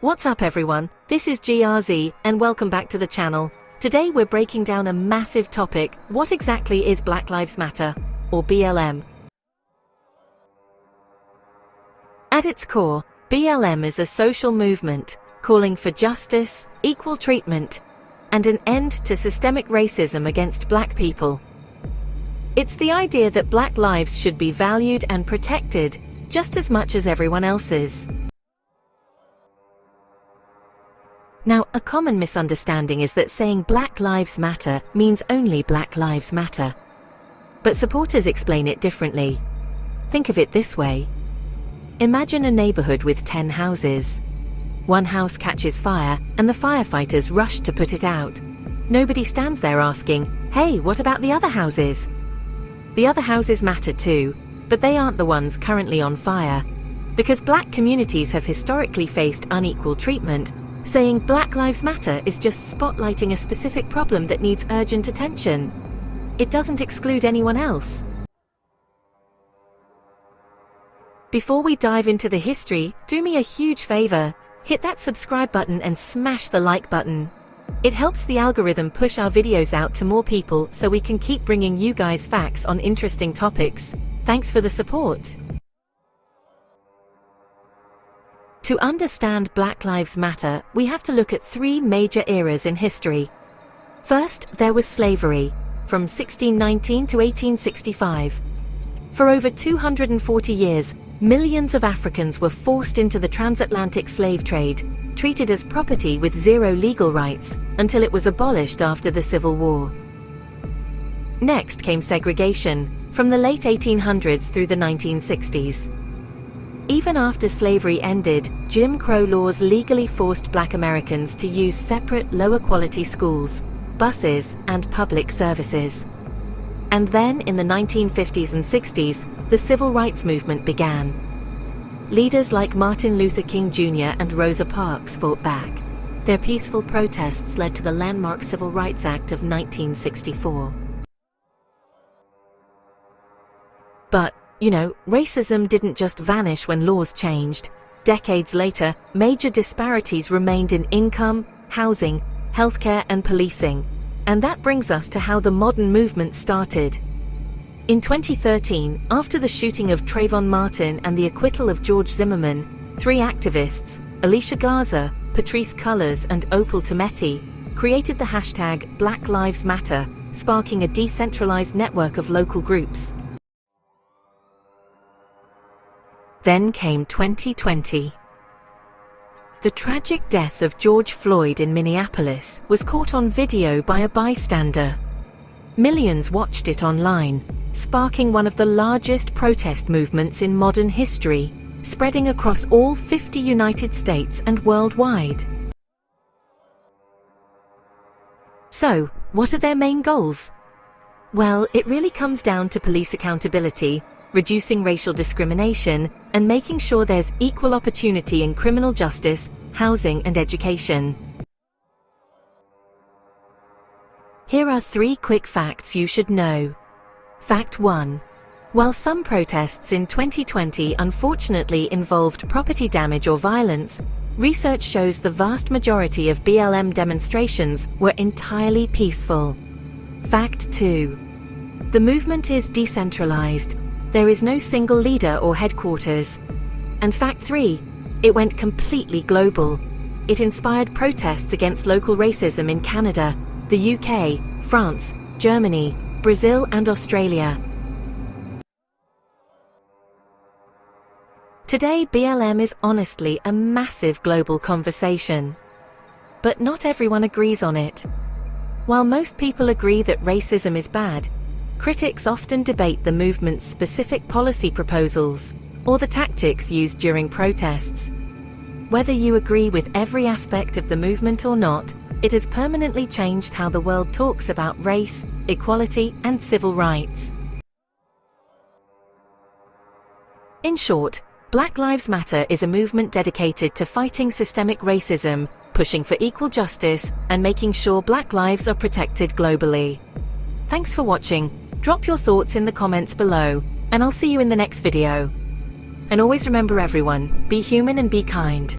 What's up everyone, this is GRZ and welcome back to the channel. Today we're breaking down a massive topic. What exactly is Black Lives Matter, or BLM? At its core, BLM is a social movement calling for justice, equal treatment, and an end to systemic racism against Black people. It's the idea that Black lives should be valued and protected just as much as everyone else's. Now, a common misunderstanding is that saying Black Lives Matter means only Black Lives Matter. But supporters explain it differently. Think of it this way. Imagine a neighborhood with 10 houses. One house catches fire, and the firefighters rush to put it out. Nobody stands there asking, "Hey, what about the other houses?" The other houses matter too, but they aren't the ones currently on fire. Because Black communities have historically faced unequal treatment, saying Black Lives Matter is just spotlighting a specific problem that needs urgent attention. It doesn't exclude anyone else. Before we dive into the history, do me a huge favor. Hit that subscribe button and smash the like button. It helps the algorithm push our videos out to more people so we can keep bringing you guys facts on interesting topics. Thanks for the support. To understand Black Lives Matter, we have to look at three major eras in history. First, there was slavery, from 1619 to 1865. For over 240 years, millions of Africans were forced into the transatlantic slave trade, treated as property with zero legal rights, until it was abolished after the Civil War. Next came segregation, from the late 1800s through the 1960s. Even after slavery ended, Jim Crow laws legally forced Black Americans to use separate, lower-quality schools, buses, and public services. And then, in the 1950s and 60s, the Civil Rights Movement began. Leaders like Martin Luther King Jr. and Rosa Parks fought back. Their peaceful protests led to the landmark Civil Rights Act of 1964. But, racism didn't just vanish when laws changed. Decades later, major disparities remained in income, housing, healthcare, and policing. And that brings us to how the modern movement started. In 2013, after the shooting of Trayvon Martin and the acquittal of George Zimmerman, three activists, Alicia Garza, Patrisse Cullors, and Opal Tometi, created the hashtag Black Lives Matter, sparking a decentralized network of local groups. Then came 2020. The tragic death of George Floyd in Minneapolis was caught on video by a bystander. Millions watched it online, sparking one of the largest protest movements in modern history, spreading across all 50 United States and worldwide. So, what are their main goals? Well, it really comes down to police accountability, reducing racial discrimination, and making sure there's equal opportunity in criminal justice, housing, and education. Here are three quick facts you should know. Fact 1. While some protests in 2020 unfortunately involved property damage or violence, research shows the vast majority of BLM demonstrations were entirely peaceful. Fact 2. The movement is decentralized. There is no single leader or headquarters. And fact 3, it went completely global. It inspired protests against local racism in Canada, the UK, France, Germany, Brazil, and Australia. Today, BLM is honestly a massive global conversation. But not everyone agrees on it. While most people agree that racism is bad, critics often debate the movement's specific policy proposals or the tactics used during protests. Whether you agree with every aspect of the movement or not, it has permanently changed how the world talks about race, equality, and civil rights. In short, Black Lives Matter is a movement dedicated to fighting systemic racism, pushing for equal justice, and making sure Black lives are protected globally. Thanks for watching. Drop your thoughts in the comments below, and I'll see you in the next video. And always remember everyone, be human and be kind.